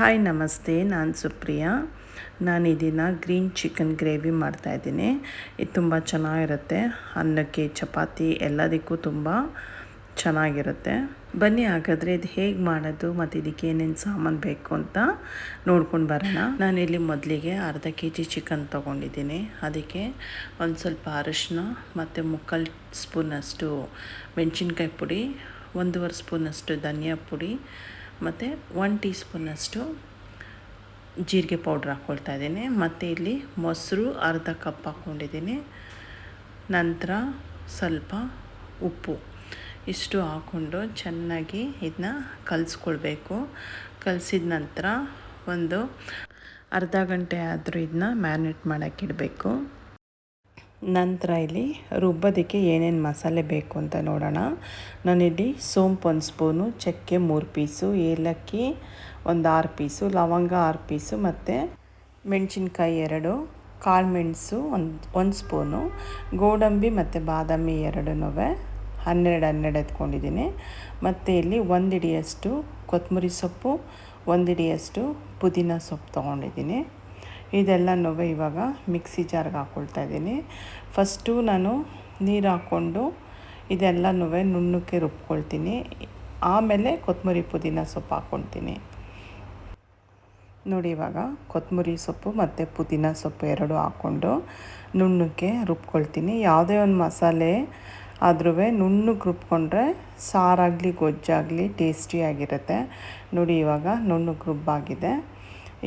Hi ನಮಸ್ತೆ, ನಾನು ಸುಪ್ರಿಯಾ. ನಾನು ಈ ದಿನ ಗ್ರೀನ್ ಚಿಕನ್ ಗ್ರೇವಿ ಮಾಡ್ತಾಯಿದ್ದೀನಿ. ಇದು ತುಂಬ ಚೆನ್ನಾಗಿರುತ್ತೆ. ಅನ್ನಕ್ಕೆ, ಚಪಾತಿ ಎಲ್ಲದಕ್ಕೂ ತುಂಬ ಚೆನ್ನಾಗಿರುತ್ತೆ. ಬನ್ನಿ ಹಾಗಾದರೆ ಇದು ಹೇಗೆ ಮಾಡೋದು ಮತ್ತು ಇದಕ್ಕೆ ಏನೇನು ಸಾಮಾನು ಬೇಕು ಅಂತ ನೋಡ್ಕೊಂಡು ಬರೋಣ. ನಾನಿಲ್ಲಿ ಮೊದಲಿಗೆ ಅರ್ಧ kg ಚಿಕನ್ ತೊಗೊಂಡಿದ್ದೀನಿ. ಅದಕ್ಕೆ ಒಂದು ಸ್ವಲ್ಪ ಅರಿಶಿನ ಮತ್ತು 3/4 ಸ್ಪೂನಷ್ಟು ಮೆಣಸಿನ್ಕಾಯಿ ಪುಡಿ, 1.5 ಸ್ಪೂನಷ್ಟು ಧನಿಯಾ ಪುಡಿ ಮತ್ತು 1 ಟೀ ಸ್ಪೂನಷ್ಟು ಜೀರಿಗೆ ಪೌಡ್ರ್ ಹಾಕ್ಕೊಳ್ತಾ ಇದ್ದೀನಿ. ಮತ್ತು ಇಲ್ಲಿ ಮೊಸರು ಅರ್ಧ ಕಪ್ ಹಾಕ್ಕೊಂಡಿದ್ದೀನಿ. ನಂತರ ಸ್ವಲ್ಪ ಉಪ್ಪು ಇಷ್ಟು ಹಾಕ್ಕೊಂಡು ಚೆನ್ನಾಗಿ ಇದನ್ನ ಕಲಿಸ್ಕೊಳ್ಬೇಕು. ಕಲಸಿದ ನಂತರ ಒಂದು ಅರ್ಧ ಗಂಟೆ ಆದರೂ ಇದನ್ನ ಮ್ಯಾರಿನೇಟ್ ಮಾಡೋಕ್ಕಿಡಬೇಕು. ನಂತರ ಇಲ್ಲಿ ರುಬ್ಬೋದಕ್ಕೆ ಏನೇನು ಮಸಾಲೆ ಬೇಕು ಅಂತ ನೋಡೋಣ. ನಾನಿಲ್ಲಿ ಸೋಂಪು 1 ಸ್ಪೂನು, ಚಕ್ಕೆ 3 ಪೀಸು, ಏಲಕ್ಕಿ ಒಂದು 6 ಪೀಸು, ಲವಂಗ 6 ಪೀಸು ಮತ್ತು ಮೆಣಸಿನ್ಕಾಯಿ 2, ಕಾಳು ಮೆಣಸು ಒಂದು ಸ್ಪೂನು, ಗೋಡಂಬಿ ಮತ್ತು ಬಾದಾಮಿ 2 12 ಎತ್ಕೊಂಡಿದ್ದೀನಿ. ಮತ್ತು ಇಲ್ಲಿ 1 ಹಿಡಿಯಷ್ಟು ಕೊತ್ತಂಬರಿ ಸೊಪ್ಪು, 1 ಹಿಡಿಯಷ್ಟು ಪುದೀನ ಸೊಪ್ಪು ತೊಗೊಂಡಿದ್ದೀನಿ. ಇದೆಲ್ಲನೂ ಇವಾಗ ಮಿಕ್ಸಿ ಜಾರ್ಗೆ ಹಾಕ್ಕೊಳ್ತಾ ಇದ್ದೀನಿ. ಫಸ್ಟು ನಾನು ನೀರು ಹಾಕ್ಕೊಂಡು ಇದೆಲ್ಲನೂ ನುಣ್ಣಕ್ಕೆ ರುಬ್ಕೊಳ್ತೀನಿ. ಆಮೇಲೆ ಕೊತ್ತಂಬರಿ ಪುದೀನ ಸೊಪ್ಪು ಹಾಕ್ಕೊಳ್ತೀನಿ. ನೋಡಿ, ಇವಾಗ ಕೊತ್ತಂಬರಿ ಸೊಪ್ಪು ಮತ್ತು ಪುದೀನ ಸೊಪ್ಪು 2 ಹಾಕ್ಕೊಂಡು ನುಣ್ಣಕ್ಕೆ ರುಬ್ಕೊಳ್ತೀನಿ. ಯಾವುದೇ ಒಂದು ಮಸಾಲೆ ಆದ್ರೂ ನುಣ್ಣಗೆ ರುಬ್ಕೊಂಡ್ರೆ ಸಾರಾಗಲಿ ಗೊಜ್ಜಾಗಲಿ ಟೇಸ್ಟಿಯಾಗಿರುತ್ತೆ. ನೋಡಿ, ಇವಾಗ ನುಣ್ಣಗೆ ರುಬ್ಬಾಗಿದೆ.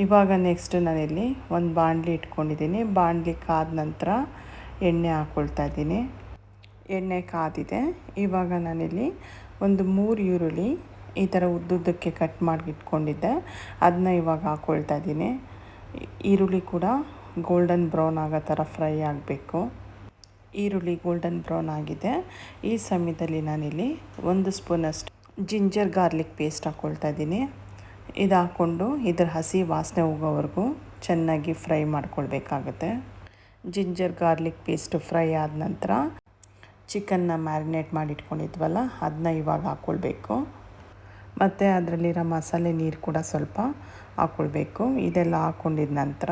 ಇವಾಗ ನೆಕ್ಸ್ಟ್ ನಾನಿಲ್ಲಿ ಒಂದು ಬಾಣಲಿ ಇಟ್ಕೊಂಡಿದ್ದೀನಿ. ಬಾಣಲಿ ಕಾದ ನಂತರ ಎಣ್ಣೆ ಹಾಕ್ಕೊಳ್ತಾ ಇದ್ದೀನಿ. ಎಣ್ಣೆ ಕಾದಿದೆ. ಇವಾಗ ನಾನಿಲ್ಲಿ ಒಂದು 3 ಈರುಳ್ಳಿ ಈ ಥರ ಉದ್ದುದ್ದಕ್ಕೆ ಕಟ್ ಮಾಡಿ ಇಟ್ಕೊಂಡಿದ್ದೆ, ಅದನ್ನ ಇವಾಗ ಹಾಕ್ಕೊಳ್ತಾ ಇದ್ದೀನಿ. ಈರುಳ್ಳಿ ಕೂಡ ಗೋಲ್ಡನ್ ಬ್ರೌನ್ ಆಗೋ ಥರ ಫ್ರೈ ಆಗಬೇಕು. ಈರುಳ್ಳಿ ಗೋಲ್ಡನ್ ಬ್ರೌನ್ ಆಗಿದೆ. ಈ ಸಮಯದಲ್ಲಿ ನಾನಿಲ್ಲಿ 1 ಸ್ಪೂನಷ್ಟು ಜಿಂಜರ್ ಗಾರ್ಲಿಕ್ ಪೇಸ್ಟ್ ಹಾಕ್ಕೊಳ್ತಾ ಇದ್ದೀನಿ. ಇದು ಹಾಕ್ಕೊಂಡು ಇದರ ಹಸಿ ವಾಸನೆ ಹೋಗೋವರೆಗೂ ಚೆನ್ನಾಗಿ ಫ್ರೈ ಮಾಡ್ಕೊಳ್ಬೇಕಾಗುತ್ತೆ. ಜಿಂಜರ್ ಗಾರ್ಲಿಕ್ ಪೇಸ್ಟು ಫ್ರೈ ಆದ ನಂತರ ಚಿಕನ್ನ ಮ್ಯಾರಿನೇಟ್ ಮಾಡಿ ಇಟ್ಕೊಂಡಿದ್ವಲ್ಲ ಅದನ್ನ ಇವಾಗ ಹಾಕ್ಕೊಳ್ಬೇಕು. ಮತ್ತು ಅದರಲ್ಲಿರೋ ಮಸಾಲೆ ನೀರು ಕೂಡ ಸ್ವಲ್ಪ ಹಾಕ್ಕೊಳ್ಬೇಕು. ಇದೆಲ್ಲ ಹಾಕ್ಕೊಂಡಿದ ನಂತರ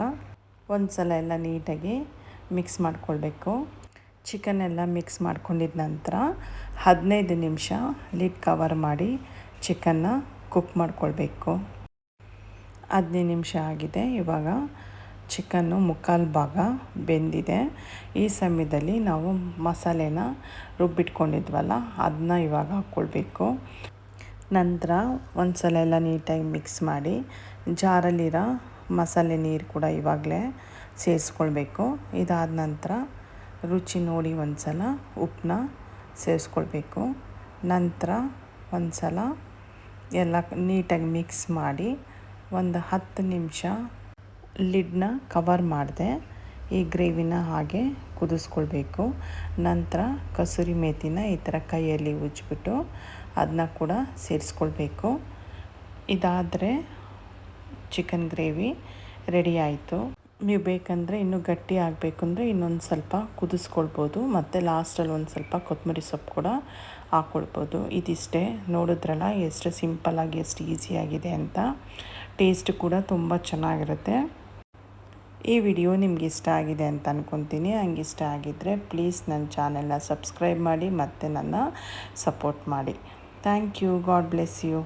ಒಂದು ಸಲ ಎಲ್ಲ ನೀಟಾಗಿ ಮಿಕ್ಸ್ ಮಾಡ್ಕೊಳ್ಬೇಕು. ಚಿಕನ್ ಎಲ್ಲ ಮಿಕ್ಸ್ ಮಾಡ್ಕೊಂಡಿದ ನಂತರ 15 ನಿಮಿಷ ಲಿಡ್ ಕವರ್ ಮಾಡಿ ಚಿಕನ್ನ ಕುಕ್ ಮಾಡ್ಕೊಳ್ಬೇಕು. 15 ನಿಮಿಷ ಆಗಿದೆ. ಇವಾಗ ಚಿಕನ್ನು 3/4 ಭಾಗ ಬೆಂದಿದೆ. ಈ ಸಮಯದಲ್ಲಿ ನಾವು ಮಸಾಲೆನ ರುಬ್ಬಿಟ್ಕೊಂಡಿದ್ವಲ್ಲ ಅದನ್ನ ಇವಾಗ ಹಾಕ್ಕೊಳ್ಬೇಕು. ನಂತರ ಒಂದು ಸಲ ಎಲ್ಲ ನೀಟಾಗಿ ಮಿಕ್ಸ್ ಮಾಡಿ ಜಾರಲ್ಲಿರೋ ಮಸಾಲೆ ನೀರು ಕೂಡ ಇವಾಗಲೇ ಸೇರಿಸ್ಕೊಳ್ಬೇಕು. ಇದಾದ ನಂತರ ರುಚಿ ನೋಡಿ ಒಂದು ಸಲ ಉಪ್ಪನ್ನ ಸೇರಿಸ್ಕೊಳ್ಬೇಕು. ನಂತರ ಒಂದು ಸಲ ಎಲ್ಲ ನೀಟಾಗಿ ಮಿಕ್ಸ್ ಮಾಡಿ ಒಂದು 10 ನಿಮಿಷ ಲಿಡ್ನ ಕವರ್ ಮಾಡಿದೆ ಈ ಗ್ರೇವಿನ ಹಾಗೆ ಕುದಿಸ್ಕೊಳ್ಬೇಕು. ನಂತರ ಕಸೂರಿ ಮೇಥಿನ ಈ ಥರ ಕೈಯಲ್ಲಿ ಉಜ್ಜಿಬಿಟ್ಟು ಅದನ್ನ ಕೂಡ ಸೇರಿಸ್ಕೊಳ್ಬೇಕು. ಇದಾದರೆ ಚಿಕನ್ ಗ್ರೇವಿ ರೆಡಿ ಆಯಿತು. ನೀವು ಬೇಕಂದರೆ ಇನ್ನೂ ಗಟ್ಟಿ ಆಗಬೇಕು ಅಂದರೆ ಇನ್ನೊಂದು ಸ್ವಲ್ಪ ಕುದಿಸ್ಕೊಳ್ಬೋದು. ಮತ್ತು ಲಾಸ್ಟಲ್ಲಿ ಒಂದು ಸ್ವಲ್ಪ ಕೊತ್ತಂಬರಿ ಸೊಪ್ಪು ಕೂಡ ಹಾಕ್ಕೊಳ್ಬೋದು. ಇದಿಷ್ಟೇ. ನೋಡಿದ್ರಲ್ಲ ಎಷ್ಟು ಸಿಂಪಲ್ಲಾಗಿ ಎಷ್ಟು ಈಸಿಯಾಗಿದೆ ಅಂತ. ಟೇಸ್ಟ್ ಕೂಡ ತುಂಬ ಚೆನ್ನಾಗಿರುತ್ತೆ. ಈ ವಿಡಿಯೋ ನಿಮ್ಗೆ ಇಷ್ಟ ಆಗಿದೆ ಅಂತ ಅಂದ್ಕೊತೀನಿ. ಹಂಗೆ ಇಷ್ಟ ಆಗಿದ್ದರೆ ಪ್ಲೀಸ್ ನನ್ನ ಚಾನೆಲ್ನ ಸಬ್ಸ್ಕ್ರೈಬ್ ಮಾಡಿ ಮತ್ತು ನನ್ನ ಸಪೋರ್ಟ್ ಮಾಡಿ. Thank you. God bless you.